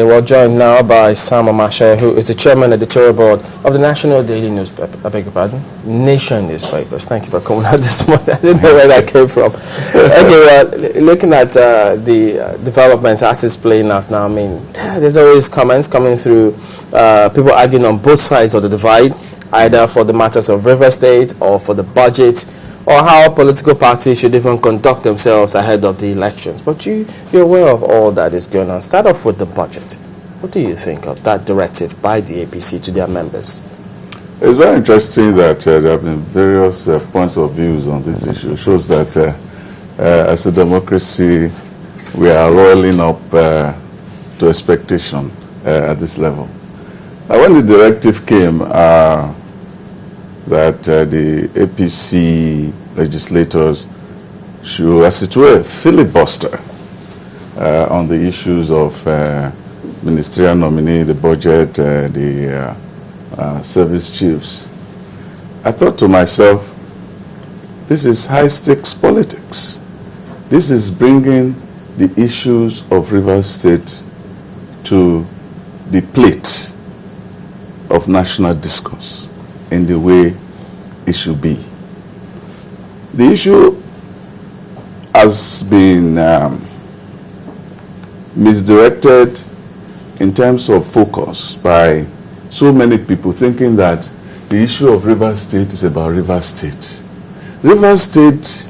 We're joined now by Sam Omatseye, who is the chairman Editorial Board of the National Daily Newspaper. I beg your pardon? Nation Newspapers. Thank you for coming out this morning. I didn't know where that came from. Okay, well, looking at the developments as it's playing out now, I mean, there's always comments coming through, people arguing on both sides of the divide, either for the matters of River State or for the budget, or how political parties should even conduct themselves ahead of the elections. But you're aware of all that is going on. Start off with the budget. What do you think of that directive by the APC to their members? It's very interesting that there have been various points of views on this issue. It shows that as a democracy, we are rolling up to expectation at this level. Now, when the directive came, that the APC legislators should, as it were, filibuster on the issues of ministerial nominee, the budget, the service chiefs. I thought to myself, this is high-stakes politics. This is bringing the issues of Rivers State to the plate of national discourse in the way it should be. The issue has been misdirected in terms of focus by so many people thinking that the issue of Rivers State is about Rivers State. Rivers State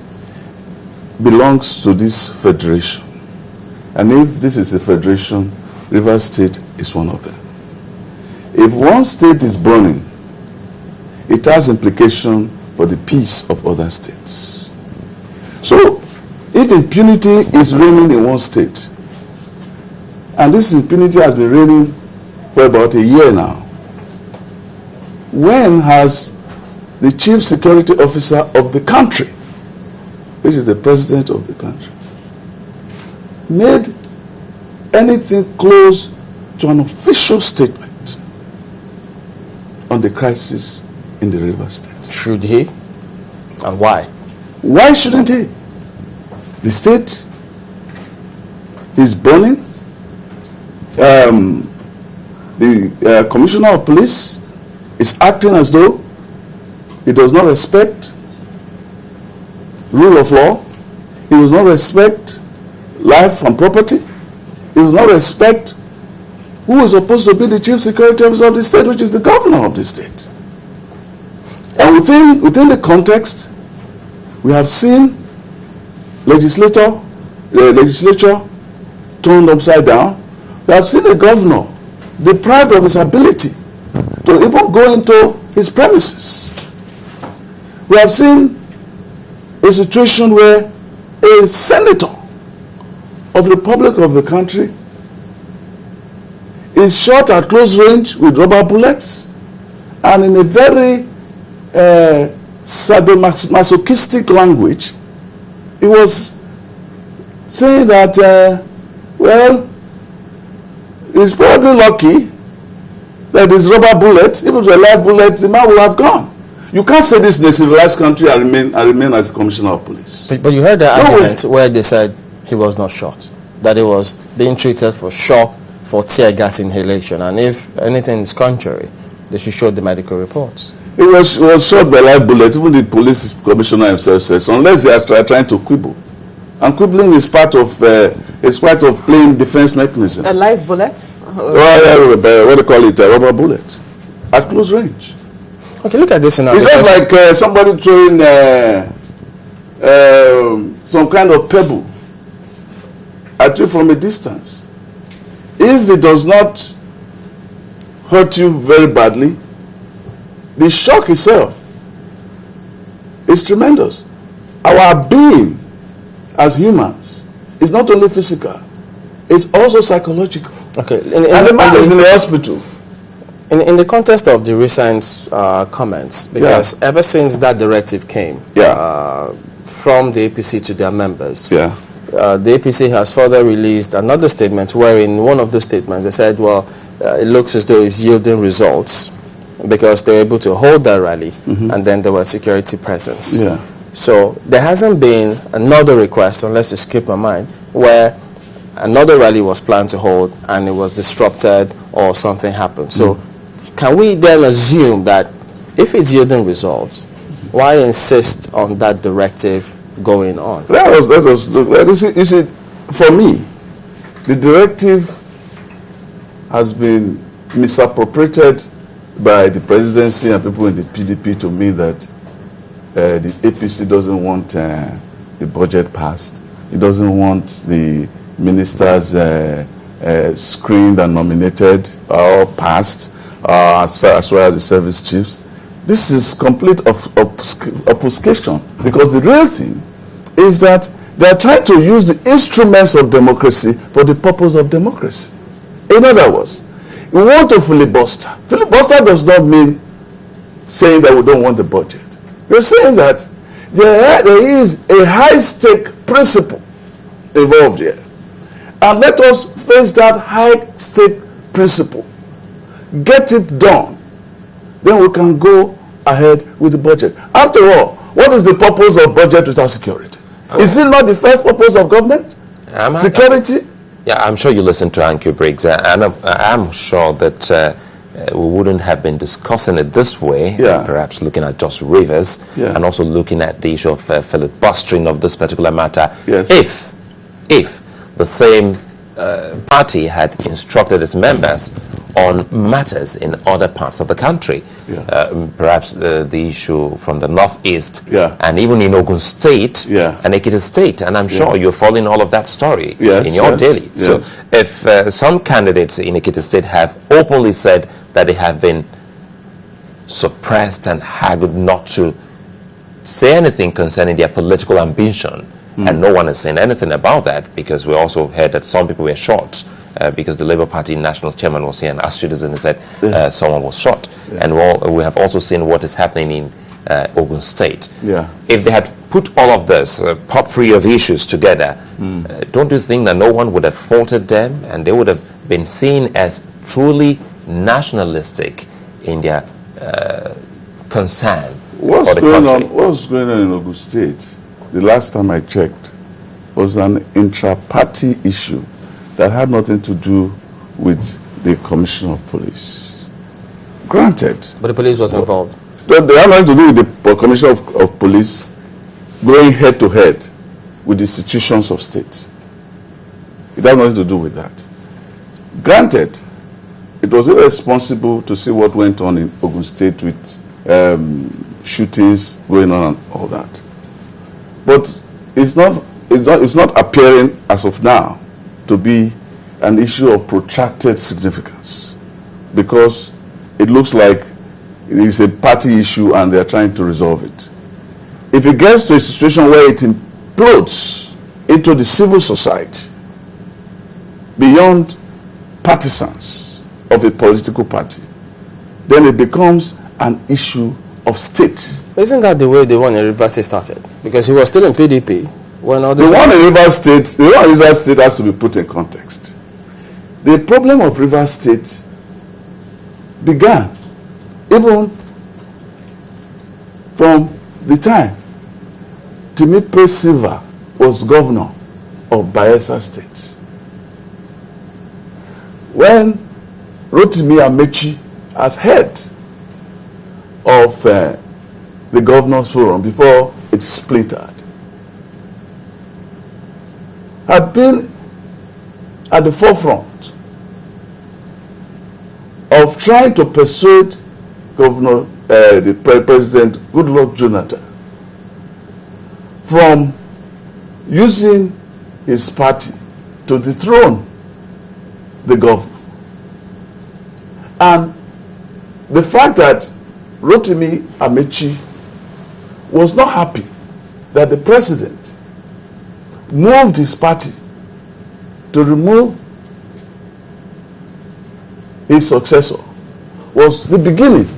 belongs to this federation. And if this is a federation, Rivers State is one of them. If one state is burning, it has implication for the peace of other states. So, if impunity is reigning in one state, and this impunity has been reigning for about a year now, when has the chief security officer of the country, which is the president of the country, made anything close to an official statement on the crisis in the River State? Should he? And why? Why shouldn't he? The state is burning. The commissioner of police is acting as though he does not respect rule of law. He does not respect life and property. He does not respect who is supposed to be the chief security officer of the state, which is the governor of the state. And within the context, we have seen the legislature turned upside down. We have seen the governor deprived of his ability to even go into his premises. We have seen a situation where a senator of the Republic of the country is shot at close range with rubber bullets, and in a very sadomasochistic language, he was saying that, well, he's probably lucky that this rubber bullet, if it was a live bullet, the man would have gone. You can't say this in a civilized country and remain as a commissioner of police. But you heard the argument where they said he was not shot, that he was being treated for shock, for tear gas inhalation, and if anything is contrary, they should show the medical reports. He was shot by live bullet. Even the police commissioner himself says, unless they are trying to quibble. And quibbling is part of playing defense mechanism. A live bullet? What do you call it? A rubber bullet at close range. Okay, look at this now. It's just like somebody throwing some kind of pebble at you from a distance. If it does not hurt you very badly, the shock itself is tremendous. Our being as humans is not only physical, it's also psychological. Okay, and the man is in the hospital. In the context of the recent comments, because ever since that directive came from the APC to their members, the APC has further released another statement where in one of those statements they said, well, it looks as though it's yielding results because they were able to hold that rally and then there was security presence. So there hasn't been another request, unless you skip my mind, where another rally was planned to hold and it was disrupted or something happened. So can we then assume that if it's yielding results, why insist on that directive going on? You see, for me, the directive has been misappropriated by the presidency and people in the PDP to mean that the APC doesn't want the budget passed. It doesn't want the ministers screened and nominated or passed, as well as the service chiefs. This is complete obfuscation, because the real thing is that they are trying to use the instruments of democracy for the purpose of democracy. In other words, we want to filibuster. Filibuster does not mean saying that we don't want the budget. We're saying that there is a high-stake principle involved here. And let us face that high-stake principle. Get it done. Then we can go ahead with the budget. After all, what is the purpose of budget without security? Is it not the first purpose of government? Security? Yeah, I'm sure you listened to Anki Briggs, and I'm sure that we wouldn't have been discussing it this way, perhaps looking at just rivers, and also looking at the issue of filibustering of this particular matter, if the same party had instructed its members on matters in other parts of the country. Perhaps the issue from the northeast, and even in Ogun State and Ekiti State, and I'm sure you're following all of that story in your daily. So if some candidates in Ekiti State have openly said that they have been suppressed and haggled not to say anything concerning their political ambition, and no one is saying anything about that, because we also heard that some people were shot because the Labour Party national chairman was here and asked citizens and said someone was shot. And we have also seen what is happening in Ogun State. If they had put all of this potpourri of issues together, don't you think that no one would have faulted them, and they would have been seen as truly nationalistic in their concern for the country? What's going on in Ogun State, the last time I checked, was an intra-party issue that had nothing to do with the Commissioner of Police. Granted. But the police was involved. They had nothing to do with the Commissioner of Police going head-to-head with the institutions of state. It has nothing to do with that. Granted, it was irresponsible to see what went on in Ogun State with shootings going on and all that. But it's not appearing as of now to be an issue of protracted significance, because it looks like it is a party issue and they're trying to resolve it. If it gets to a situation where it implodes into the civil society beyond partisans of a political party, then it becomes an issue of state. Isn't that the way the one in Rivers State started? Because he was still in PDP when all this. The one in Rivers State has to be put in context. The problem of Rivers State began even from the time Timipe Silva was governor of Bayelsa State. When Rotimi Amechi, as head of the Governors Forum before it splintered, had been at the forefront of trying to persuade the President Goodluck Jonathan from using his party to dethrone the governor. And the fact that Rotimi Amechi was not happy that the president moved his party to remove his successor was the beginning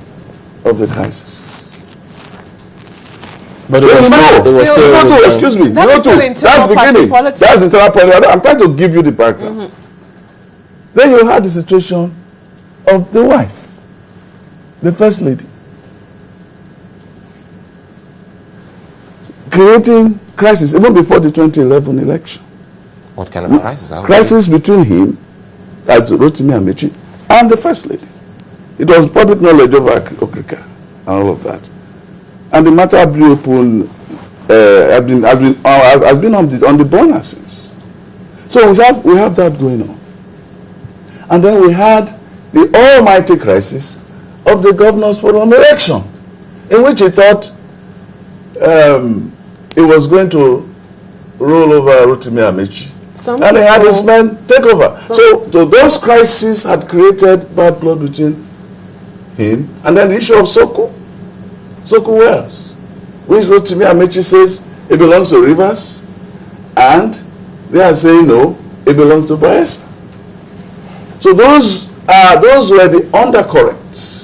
of the crisis. But it was still excuse me. That's beginning. That's internal politics. I'm trying to give you the background. Then you had the situation of the wife, the first lady, creating crisis even before the 2011 election. What kind of crisis? Crisis between him, as Rotimi Amechi, and the First Lady. It was public knowledge over Okrika and all of that. And the matter has been on the burner since. So we have that going on. And then we had the almighty crisis of the Governors Forum election, in which he thought he was going to roll over Rotimi Amechi. And he had his men take over. So those crises had created bad blood between him. And then the issue of Soko Wells, which Rotimi Amechi says it belongs to Rivers, and they are saying no, it belongs to Bayelsa. So those were the undercurrents